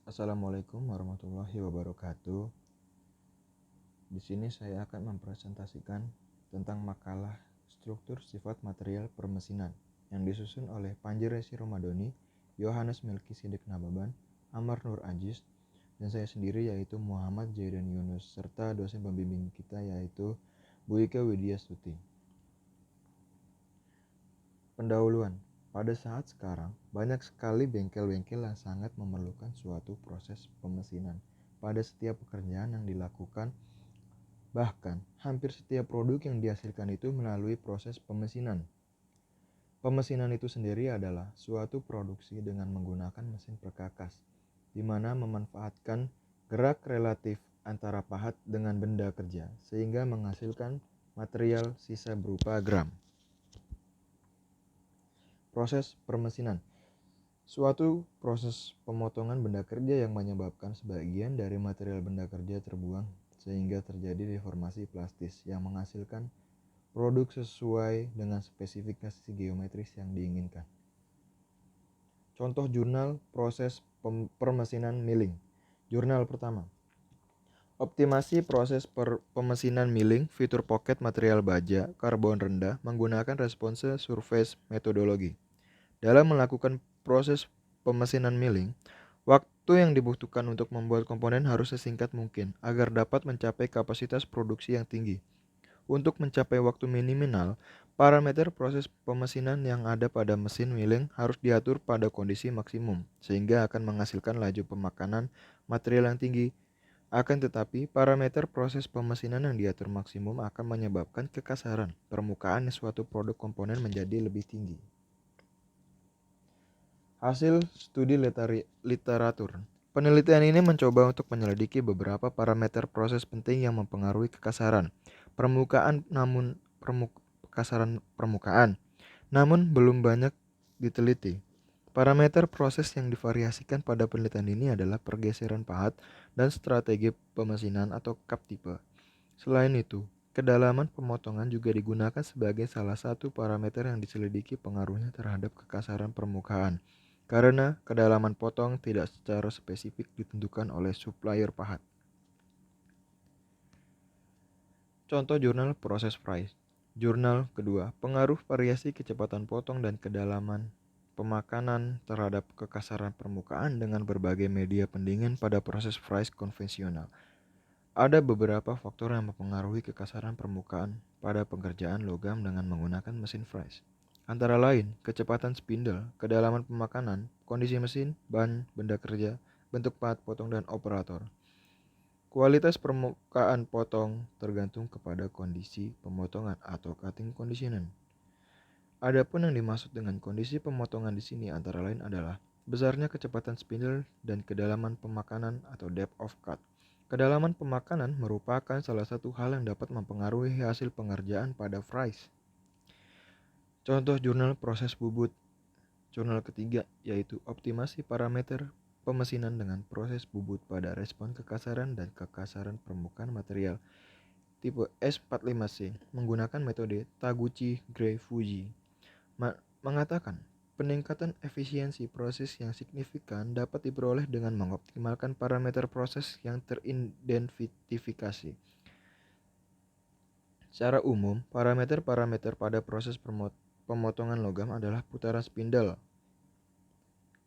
Assalamualaikum warahmatullahi wabarakatuh. Di sini saya akan mempresentasikan tentang makalah struktur sifat material permesinan yang disusun oleh Panji Resi Romadoni, Yohanes Melkisedek Nababan, Amar Nur Ajis, dan saya sendiri yaitu Muhammad Jaidan Yunus, serta dosen pembimbing kita yaitu Bu Ike Widya Stuti. Pendahuluan. Pada saat sekarang, banyak sekali bengkel-bengkel yang sangat memerlukan suatu proses pemesinan pada setiap pekerjaan yang dilakukan. Bahkan, hampir setiap produk yang dihasilkan itu melalui proses pemesinan. Pemesinan itu sendiri adalah suatu produksi dengan menggunakan mesin perkakas, di mana memanfaatkan gerak relatif antara pahat dengan benda kerja, sehingga menghasilkan material sisa berupa gram. Proses permesinan. Suatu proses pemotongan benda kerja yang menyebabkan sebagian dari material benda kerja terbuang sehingga terjadi deformasi plastis yang menghasilkan produk sesuai dengan spesifikasi geometris yang diinginkan. Contoh jurnal proses permesinan milling. Jurnal pertama. Optimasi proses pemesinan milling fitur pocket material baja karbon rendah menggunakan response surface metodologi. Dalam melakukan proses pemesinan milling, waktu yang dibutuhkan untuk membuat komponen harus sesingkat mungkin agar dapat mencapai kapasitas produksi yang tinggi. Untuk mencapai waktu minimal, parameter proses pemesinan yang ada pada mesin milling harus diatur pada kondisi maksimum, sehingga akan menghasilkan laju pemakanan material yang tinggi. Akan tetapi, parameter proses pemesinan yang diatur maksimum akan menyebabkan kekasaran permukaan suatu produk komponen menjadi lebih tinggi. Hasil studi literatur. Penelitian ini mencoba untuk menyelidiki beberapa parameter proses penting yang mempengaruhi kekasaran permukaan, namun belum banyak diteliti. Parameter proses yang divariasikan pada penelitian ini adalah pergeseran pahat dan strategi pemesinan atau kap tipe. Selain itu, kedalaman pemotongan juga digunakan sebagai salah satu parameter yang diselidiki pengaruhnya terhadap kekasaran permukaan, karena kedalaman potong tidak secara spesifik ditentukan oleh supplier pahat. Contoh jurnal proses Fries. Jurnal kedua, pengaruh variasi kecepatan potong dan kedalaman pemakanan terhadap kekasaran permukaan dengan berbagai media pendingin pada proses Fries konvensional. Ada beberapa faktor yang mempengaruhi kekasaran permukaan pada pengerjaan logam dengan menggunakan mesin Fries. Antara lain, kecepatan spindle, kedalaman pemakanan, kondisi mesin, ban, benda kerja, bentuk pahat potong, dan operator. Kualitas permukaan potong tergantung kepada kondisi pemotongan atau cutting condition. Adapun yang dimaksud dengan kondisi pemotongan di sini antara lain adalah besarnya kecepatan spindle dan kedalaman pemakanan atau depth of cut. Kedalaman pemakanan merupakan salah satu hal yang dapat mempengaruhi hasil pengerjaan pada Fries. Contoh jurnal proses bubut. Jurnal ketiga yaitu optimasi parameter pemesinan dengan proses bubut pada respon kekasaran dan kekasaran permukaan material tipe S45C menggunakan metode Taguchi-Gray-Fuji. Mengatakan peningkatan efisiensi proses yang signifikan dapat diperoleh dengan mengoptimalkan parameter proses yang teridentifikasi. Secara umum, parameter-parameter pada proses pemotongan logam adalah putaran spindle,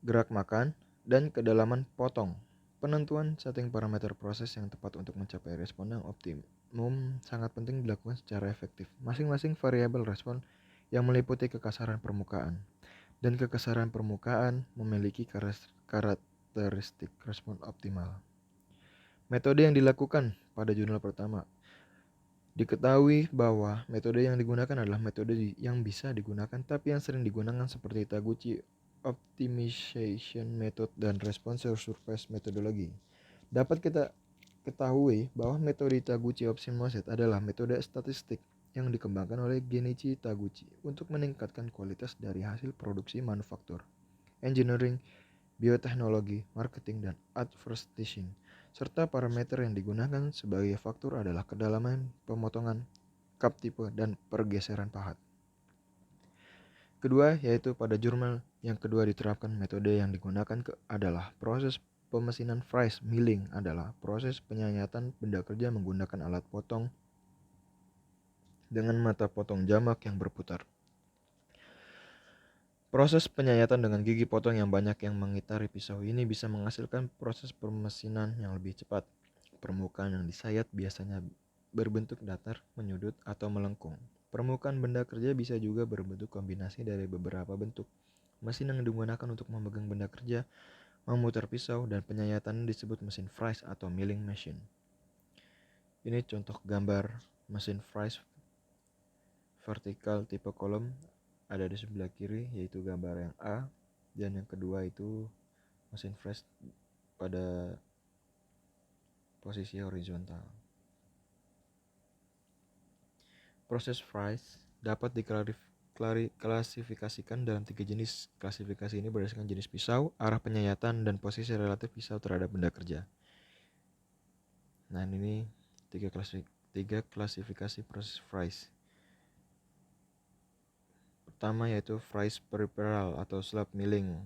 gerak makan, dan kedalaman potong. Penentuan setting parameter proses yang tepat untuk mencapai respon yang optimum sangat penting dilakukan secara efektif. Masing-masing variabel respon yang meliputi kekasaran permukaan dan kekasaran permukaan memiliki karakteristik respon optimal. Metode yang dilakukan pada jurnal pertama. Diketahui bahwa metode yang digunakan adalah metode yang bisa digunakan tapi yang sering digunakan seperti Taguchi Optimization Method dan Response Surface Methodology. Dapat kita ketahui bahwa metode Taguchi Optimization adalah metode statistik yang dikembangkan oleh Genichi Taguchi untuk meningkatkan kualitas dari hasil produksi manufaktur, engineering, bioteknologi, marketing, dan advertising, serta parameter yang digunakan sebagai faktor adalah kedalaman pemotongan, kap tipe, dan pergeseran pahat. Kedua, yaitu pada jurnal yang kedua diterapkan metode yang digunakan adalah proses pemesinan Fries milling adalah proses penyayatan benda kerja menggunakan alat potong dengan mata potong jamak yang berputar. Proses penyayatan dengan gigi potong yang banyak yang mengitari pisau ini bisa menghasilkan proses pemesinan yang lebih cepat. Permukaan yang disayat biasanya berbentuk datar, menyudut, atau melengkung. Permukaan benda kerja bisa juga berbentuk kombinasi dari beberapa bentuk. Mesin yang digunakan untuk memegang benda kerja, memutar pisau, dan penyayatan disebut mesin Fries atau milling machine. Ini contoh gambar mesin Fries vertikal tipe kolom ada di sebelah kiri, yaitu gambar yang A, dan yang kedua itu mesin Fries pada posisi horizontal. Proses Fries dapat diklasifikasikan dalam 3 jenis. Klasifikasi ini berdasarkan jenis pisau, arah penyayatan, dan posisi relatif pisau terhadap benda kerja. Nah, ini tiga klasifikasi proses Fries. Pertama yaitu Fries peripheral atau slab milling,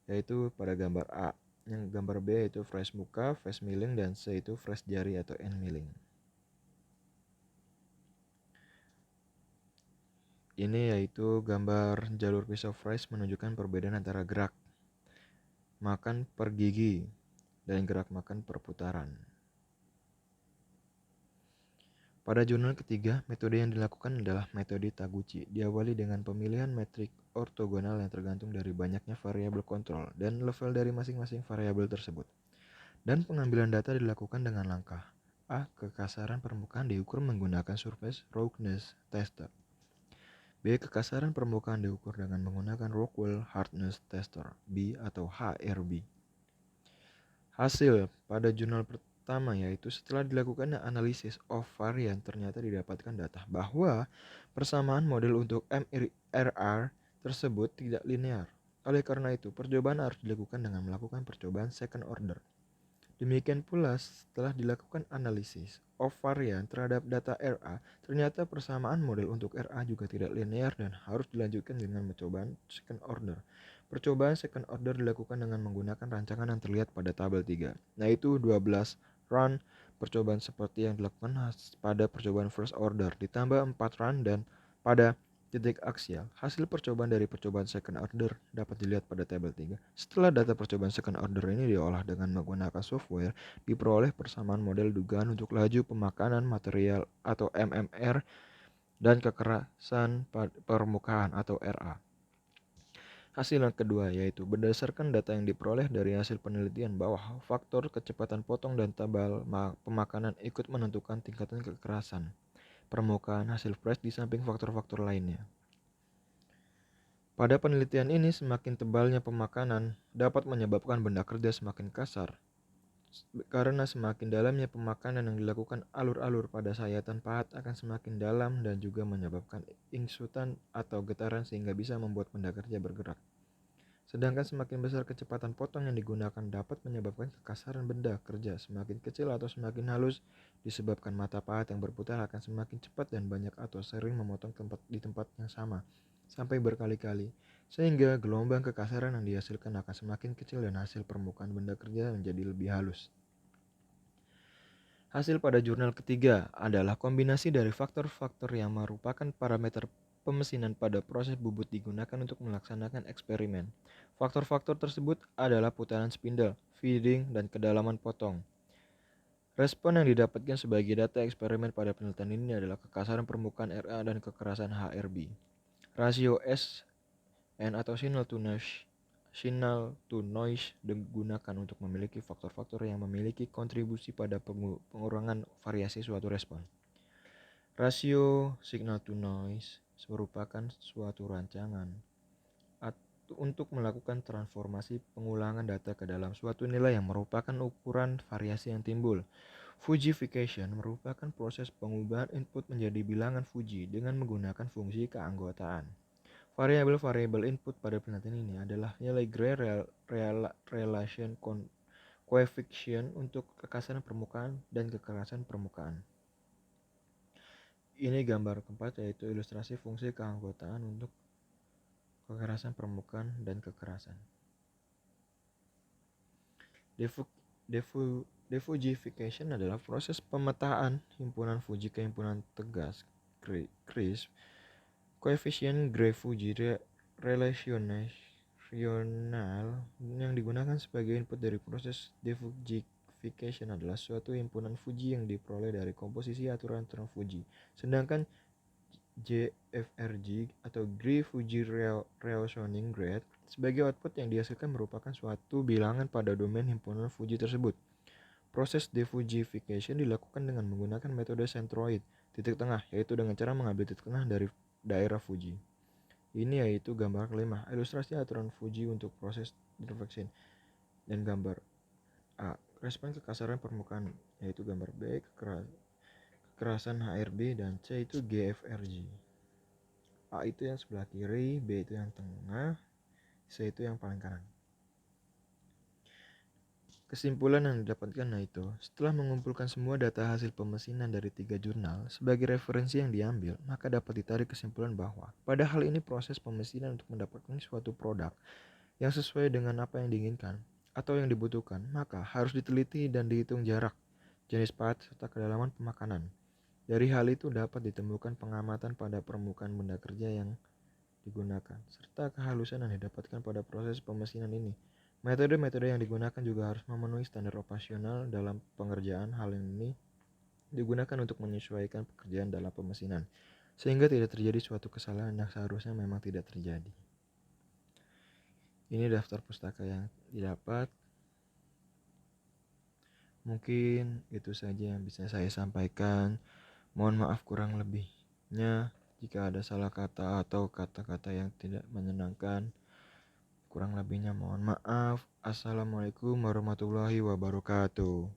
yaitu pada gambar A. Yang gambar B yaitu Fries muka, face milling, dan C itu Fries jari atau end milling. Ini yaitu gambar jalur pisau Fries menunjukkan perbedaan antara gerak makan per gigi dan gerak makan per putaran. Pada jurnal ketiga, metode yang dilakukan adalah metode Taguchi. Diawali dengan pemilihan metrik ortogonal yang tergantung dari banyaknya variabel kontrol dan level dari masing-masing variabel tersebut. Dan pengambilan data dilakukan dengan langkah A. Kekasaran permukaan diukur menggunakan surface roughness tester. B. Kekasaran permukaan diukur dengan menggunakan Rockwell Hardness Tester B atau HRB. Hasil pada jurnal pertama yaitu setelah dilakukan analisis of varian ternyata didapatkan data bahwa persamaan model untuk MRR tersebut tidak linear. Oleh karena itu, percobaan harus dilakukan dengan melakukan percobaan second order. Demikian pula setelah dilakukan analisis of varian terhadap data RA, ternyata persamaan model untuk RA juga tidak linear dan harus dilanjutkan dengan percobaan second order. Percobaan second order dilakukan dengan menggunakan rancangan yang terlihat pada tabel 3, yaitu 12 run percobaan seperti yang dilakukan pada percobaan first order, ditambah 4 run dan pada titik aksial. Hasil percobaan dari percobaan second order dapat dilihat pada tabel 3. Setelah data percobaan second order ini diolah dengan menggunakan software, diperoleh persamaan model dugaan untuk laju pemakanan material atau MMR dan kekerasan permukaan atau RA. Hasil yang kedua yaitu berdasarkan data yang diperoleh dari hasil penelitian bahwa faktor kecepatan potong dan tebal pemakanan ikut menentukan tingkatan kekerasan permukaan hasil Fries di samping faktor-faktor lainnya. Pada penelitian ini, semakin tebalnya pemakanan dapat menyebabkan benda kerja semakin kasar. Karena semakin dalamnya pemakanan yang dilakukan alur-alur pada sayatan pahat akan semakin dalam dan juga menyebabkan ingsutan atau getaran sehingga bisa membuat benda kerja bergerak. Sedangkan semakin besar kecepatan potong yang digunakan dapat menyebabkan kekasaran benda kerja semakin kecil atau semakin halus disebabkan mata pahat yang berputar akan semakin cepat dan banyak atau sering memotong di tempat yang sama sampai berkali-kali sehingga gelombang kekasaran yang dihasilkan akan semakin kecil dan hasil permukaan benda kerja menjadi lebih halus. Hasil pada jurnal ketiga adalah kombinasi dari faktor-faktor yang merupakan parameter pemesinan pada proses bubut digunakan untuk melaksanakan eksperimen. Faktor-faktor tersebut adalah putaran spindle, feeding, dan kedalaman potong. Respon yang didapatkan sebagai data eksperimen pada penelitian ini adalah kekasaran permukaan RA dan kekerasan HRB. Rasio SN atau signal to noise digunakan untuk memiliki faktor-faktor yang memiliki kontribusi pada pengurangan variasi suatu respon. Rasio signal to noise merupakan suatu rancangan untuk melakukan transformasi pengulangan data ke dalam suatu nilai yang merupakan ukuran variasi yang timbul. Fujification merupakan proses pengubahan input menjadi bilangan Fuji dengan menggunakan fungsi keanggotaan. Variabel-variabel input pada penelitian ini adalah nilai Gray relation coefficient untuk kekasaran permukaan dan kekerasan permukaan. Ini gambar keempat yaitu ilustrasi fungsi keanggotaan untuk kekerasan permukaan dan kekerasan. Defugification adalah proses pemetaan himpunan Fuji ke himpunan tegas crisp. Koefisien Gray-Fuji relational yang digunakan sebagai input dari proses defugification adalah suatu himpunan Fuji yang diperoleh dari komposisi aturan-aturan Fuji. Sedangkan JFRG atau Gray-Fuji Reasoning Grade sebagai output yang dihasilkan merupakan suatu bilangan pada domain himpunan Fuji tersebut. Proses defugification dilakukan dengan menggunakan metode centroid, titik tengah, yaitu dengan cara mengambil titik tengah dari daerah Fuji. Ini yaitu gambar kelima, ilustrasi aturan Fuji untuk proses diffraction. Dan gambar A, respon kekasaran permukaan, yaitu gambar B, kekerasan HRB, dan C itu GFRG. A itu yang sebelah kiri, B itu yang tengah, C itu yang paling kanan. Kesimpulan yang didapatkan yaitu, setelah mengumpulkan semua data hasil pemesinan dari 3 jurnal sebagai referensi yang diambil, maka dapat ditarik kesimpulan bahwa pada hal ini proses pemesinan untuk mendapatkan suatu produk yang sesuai dengan apa yang diinginkan atau yang dibutuhkan, maka harus diteliti dan dihitung jarak, jenis part, serta kedalaman pemakanan. Dari hal itu dapat ditemukan pengamatan pada permukaan benda kerja yang digunakan, serta kehalusan yang didapatkan pada proses pemesinan ini. Metode-metode yang digunakan juga harus memenuhi standar operasional dalam pengerjaan. Hal ini digunakan untuk menyesuaikan pekerjaan dalam pemesinan, sehingga tidak terjadi suatu kesalahan yang seharusnya memang tidak terjadi. Ini daftar pustaka yang didapat. Mungkin itu saja yang bisa saya sampaikan. Mohon maaf kurang lebihnya jika ada salah kata atau kata-kata yang tidak menyenangkan. Kurang lebihnya mohon maaf. Assalamualaikum warahmatullahi wabarakatuh.